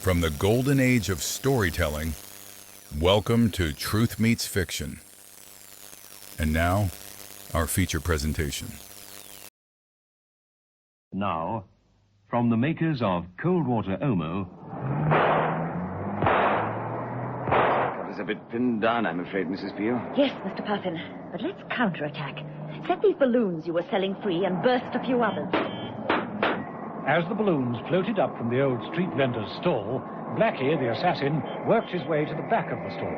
From the golden age of storytelling, welcome to Truth Meets Fiction. And now, our feature presentation. Now, from the makers of Cold Water Omo... Got us a bit pinned down, I'm afraid, Mrs. Peel. Yes, Mr. Puffin, but let's counterattack. Set these balloons you were selling free and burst a few others. As the balloons floated up from the old street vendor's stall, Blackie, the assassin, worked his way to the back of the stall.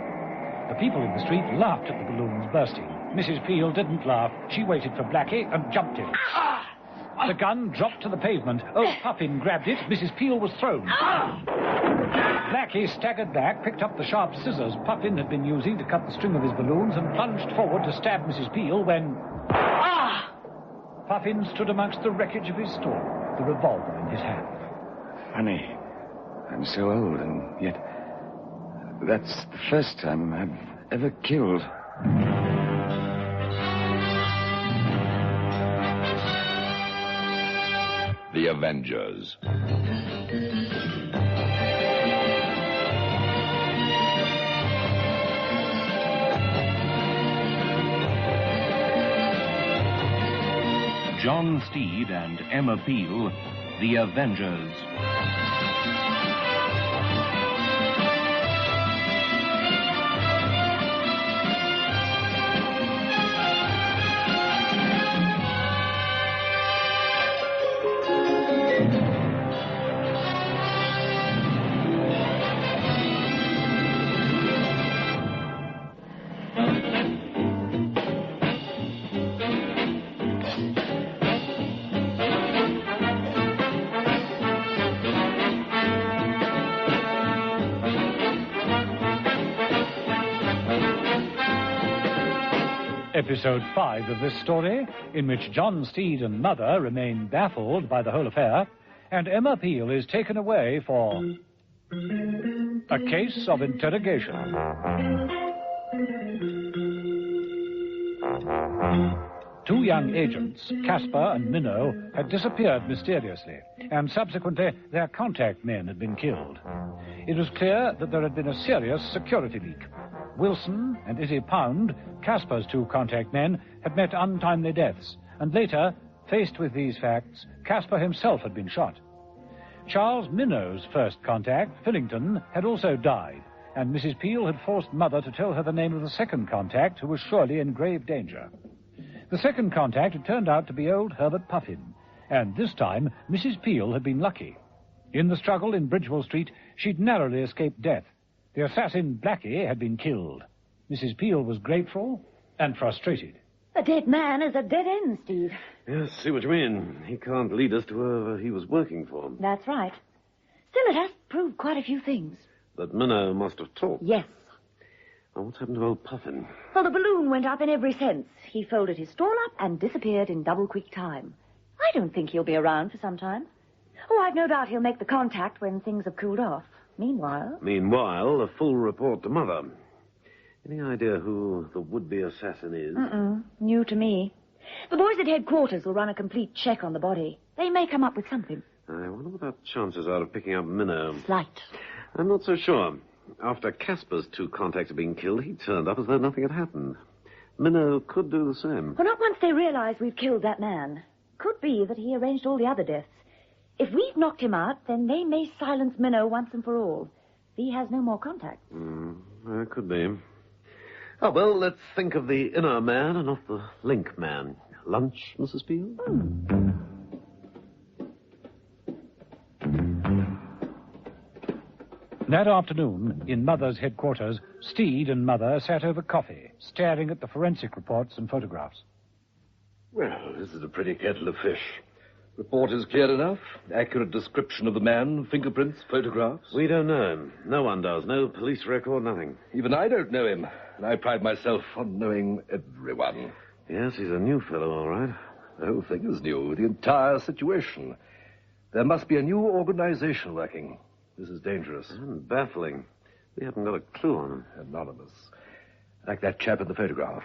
The people in the street laughed at the balloons bursting. Mrs. Peel didn't laugh. She waited for Blackie and jumped him. The gun dropped to the pavement. Old Puffin grabbed it. Mrs. Peel was thrown. Blackie staggered back, picked up the sharp scissors Puffin had been using to cut the string of his balloons, and plunged forward to stab Mrs. Peel when... Puffin stood amongst the wreckage of his stall, the revolver in his hand. Funny. I'm so old, and yet that's the first time I've ever killed. The Avengers. John Steed and Emma Peel, The Avengers. Episode 5 of this story, in which John Steed and Mother remain baffled by the whole affair, and Emma Peel is taken away for A Case of Interrogation. Two young agents, Casper and Minnow, had disappeared mysteriously, and subsequently their contact men had been killed. It was clear that there had been a serious security leak. Wilson and Izzy Pound, Casper's two contact men, had met untimely deaths, and later, faced with these facts, Casper himself had been shot. Charles Minnow's first contact, Fillington, had also died, and Mrs. Peel had forced Mother to tell her the name of the second contact, who was surely in grave danger. The second contact had turned out to be old Herbert Puffin, and this time Mrs. Peel had been lucky. In the struggle in Bridgewell Street, she'd narrowly escaped death. The assassin, Blackie, had been killed. Mrs. Peel was grateful and frustrated. A dead man is a dead end, Steve. Yes, see what you mean. He can't lead us to whoever he was working for. That's right. Still, it has proved quite a few things. That Minnow must have talked. Yes. Well, what's happened to old Puffin? Well, the balloon went up in every sense. He folded his stall up and disappeared in double-quick time. I don't think he'll be around for some time. Oh, I've no doubt he'll make the contact when things have cooled off. Meanwhile, a full report to Mother. Any idea who the would-be assassin is? New to me. The boys at headquarters will run a complete check on the body. They may come up with something. I wonder what our chances are of picking up Minnow. Slight. I'm not so sure. After Casper's two contacts had been killed, he turned up as though nothing had happened. Minnow could do the same. Well, not once they realize we've killed that man. Could be that he arranged all the other deaths. If we've knocked him out, then they may silence Minnow once and for all. He has no more contact. It could be. Oh, well, let's think of the inner man and not the link man. Lunch, Mrs. Peel? That afternoon, in Mother's headquarters, Steed and Mother sat over coffee, staring at the forensic reports and photographs. Well, this is a pretty kettle of fish. Report is clear enough. Accurate description of the man, fingerprints, photographs. We don't know him. No one does. No police record, nothing. Even I don't know him. And I pride myself on knowing everyone. Yes, he's a new fellow, all right. The whole thing is new, the entire situation. There must be a new organization working. This is dangerous. And baffling. We haven't got a clue on him. Anonymous. Like that chap in the photograph.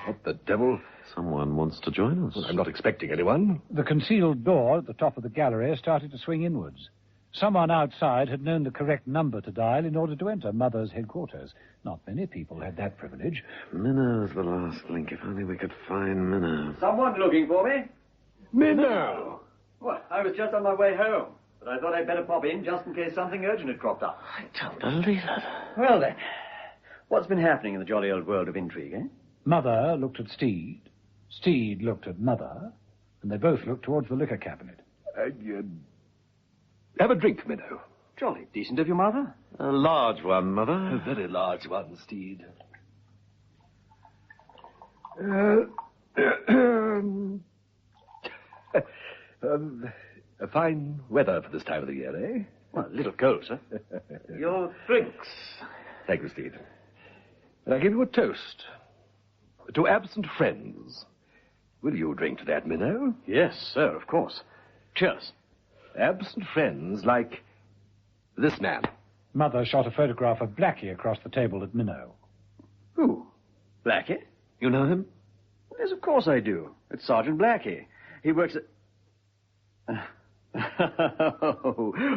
What the devil? Someone wants to join us. Well, I'm not expecting anyone. The concealed door at the top of the gallery started to swing inwards. Someone outside had known the correct number to dial in order to enter Mother's headquarters. Not many people had that privilege. Minnow's the last link. If only we could find Minnow. Someone looking for me? Minnow! Well, I was just on my way home, but I thought I'd better pop in just in case something urgent had cropped up. I don't believe it. Well, then, what's been happening in the jolly old world of intrigue, eh? Mother looked at Steed. Steed looked at Mother. And they both looked towards the liquor cabinet. Have a drink, Minnow. Jolly decent of your mother. A large one, Mother. A very large one, Steed. A fine weather for this time of the year, eh? Well, a little cold, sir. Your drinks. Thank you, Steed. And I give you a toast. To absent friends. Will you drink to that, Minnow? Yes, sir, of course. Cheers. Absent friends like this man. Mother shot a photograph of Blackie across the table at Minnow. Who? Blackie? You know him? Yes, of course I do. It's Sergeant Blackie. He works at...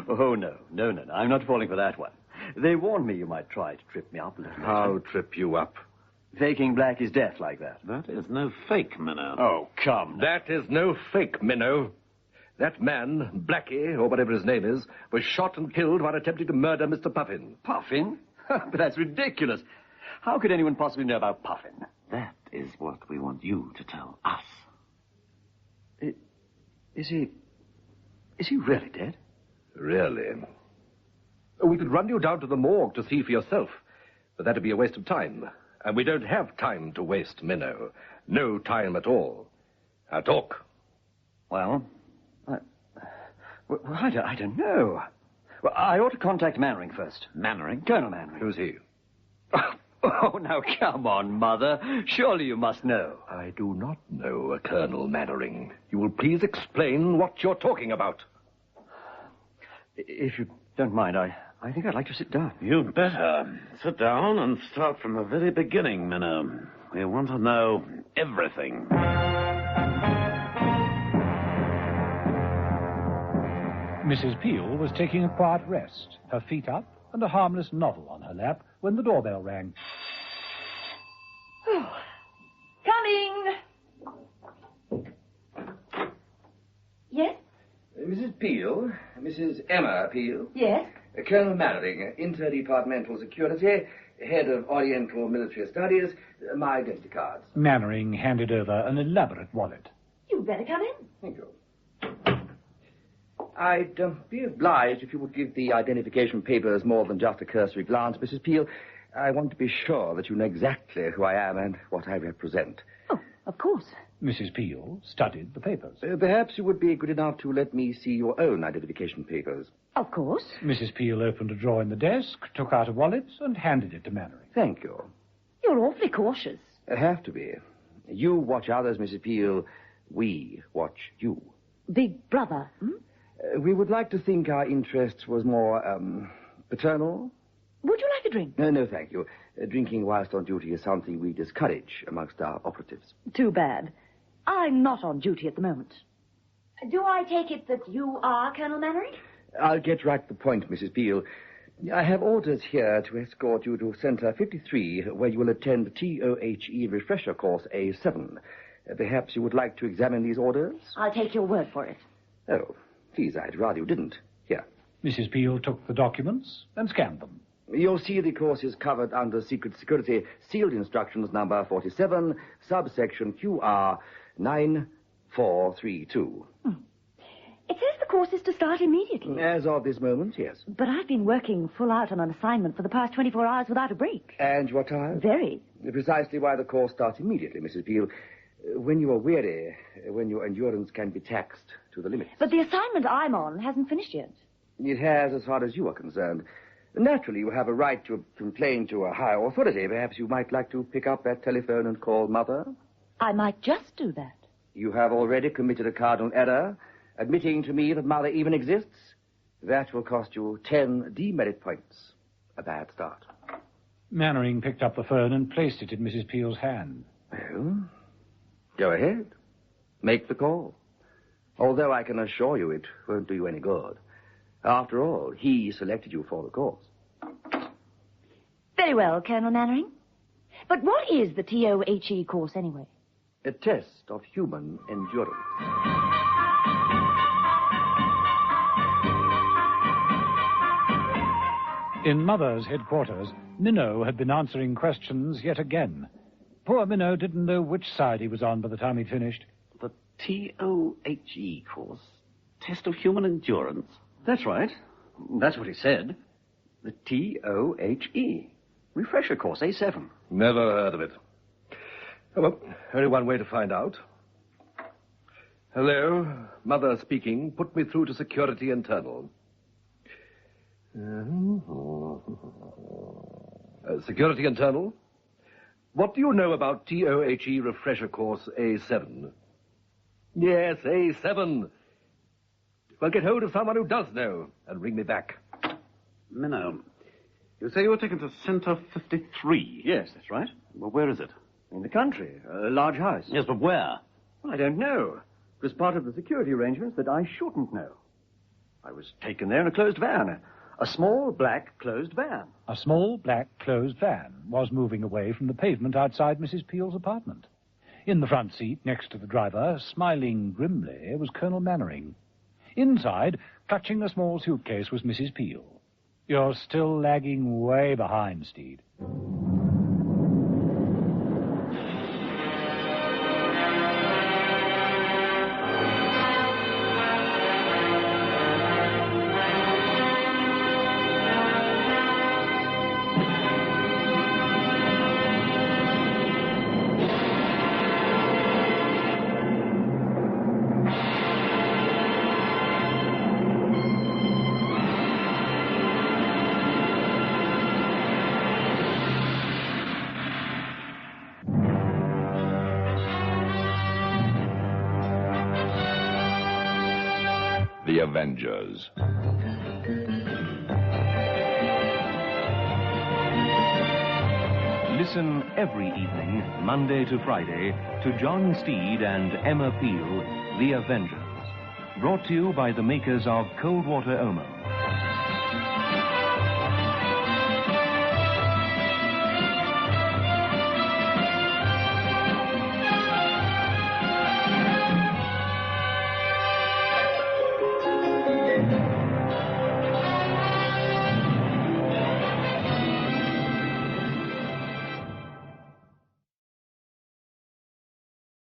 Oh, no. I'm not falling for that one. They warned me you might try to trip me up a little. How trip you up? Faking Blackie's death like that. That is no fake, Minnow. Oh, come. That is no fake, Minnow. That man, Blackie, or whatever his name is, was shot and killed while attempting to murder Mr. Puffin. Puffin? But that's ridiculous. How could anyone possibly know about Puffin? That is what we want you to tell us. Is he really dead? Really? We could run you down to the morgue to see for yourself, but that'd be a waste of time. And we don't have time to waste, Minnow. No time at all. Now talk. Well, I don't know. Well, I ought to contact Mannering first. Mannering? Colonel Mannering. Who's he? Oh, now, come on, Mother. Surely you must know. I do not know Colonel Mannering. You will please explain what you're talking about. If you don't mind, I think I'd like to sit down. You'd better. Sit down and start from the very beginning, Minnow. We want to know everything. Mrs. Peel was taking a quiet rest, her feet up and a harmless novel on her lap, when the doorbell rang. Coming! Yes? Mrs. Peel, Mrs. Emma Peel. Yes? Colonel Mannering, Interdepartmental Security, Head of Oriental Military Studies, my identity cards. Mannering handed over an elaborate wallet. You'd better come in. Thank you. I'd be obliged if you would give the identification papers more than just a cursory glance, Mrs. Peel. I want to be sure that you know exactly who I am and what I represent. Oh, of course. Mrs. Peel studied the papers. Perhaps you would be good enough to let me see your own identification papers. Of course. Mrs. Peel opened a drawer in the desk, took out a wallet, and handed it to Mannering. Thank you. You're awfully cautious. Have to be. You watch others, Mrs. Peel. We watch you. Big brother, hmm? We would like to think our interest was more, paternal. Would you like a drink? No, thank you. Drinking whilst on duty is something we discourage amongst our operatives. Too bad. I'm not on duty at the moment. Do I take it that you are Colonel Mannering? I'll get right to the point, Mrs. Peel. I have orders here to escort you to Centre 53, where you will attend the TOHE refresher course A7. Perhaps you would like to examine these orders? I'll take your word for it. Oh, please, I'd rather you didn't. Here. Mrs. Peel took the documents and scanned them. You'll see the course is covered under Secret Security Sealed Instructions number 47, subsection QR 9432. It says the course is to start immediately. As of this moment, yes. But I've been working full out on an assignment for the past 24 hours without a break. And you are tired? Very. Precisely why the course starts immediately, Mrs. Peel. When you are weary, when your endurance can be taxed to the limit. But the assignment I'm on hasn't finished yet. It has, as far as you are concerned. Naturally, you have a right to complain to a higher authority. Perhaps you might like to pick up that telephone and call Mother? I might just do that. You have already committed a cardinal error, admitting to me that Mother even exists. That will cost you 10 demerit points. A bad start. Mannering picked up the phone and placed it in Mrs. Peel's hand. Well, go ahead. Make the call. Although I can assure you it won't do you any good. After all, he selected you for the course. Very well, Colonel Mannering. But what is the TOHE course, anyway? A test of human endurance. In Mother's headquarters, Minnow had been answering questions yet again. Poor Minnow didn't know which side he was on by the time he'd finished. The TOHE course? Test of human endurance? That's right. That's what he said. The TOHE. Refresher course, A7. Never heard of it. Oh, well, only one way to find out. Hello, Mother speaking. Put me through to Security Internal. Security Internal? What do you know about TOHE Refresher Course A7? Yes, A7. Well, get hold of someone who does know and ring me back. Minnow, you say you were taken to Center 53? Yes, that's right. Well, where is it? In the country, a large house. Yes, but where? Well, I don't know. It was part of the security arrangements that I shouldn't know. I was taken there in a closed van. A small, black, closed van. A small, black, closed van was moving away from the pavement outside Mrs. Peel's apartment. In the front seat, next to the driver, smiling grimly, was Colonel Mannering. Inside, clutching a small suitcase, was Mrs. Peel. You're still lagging way behind, Steed. The Avengers. Listen every evening, Monday to Friday, to John Steed and Emma Peel, The Avengers. Brought to you by the makers of Cold Water Omo.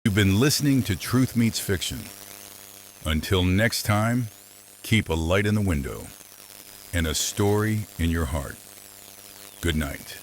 You've been listening to Truth Meets Fiction. Until next time, keep a light in the window and a story in your heart. Good night.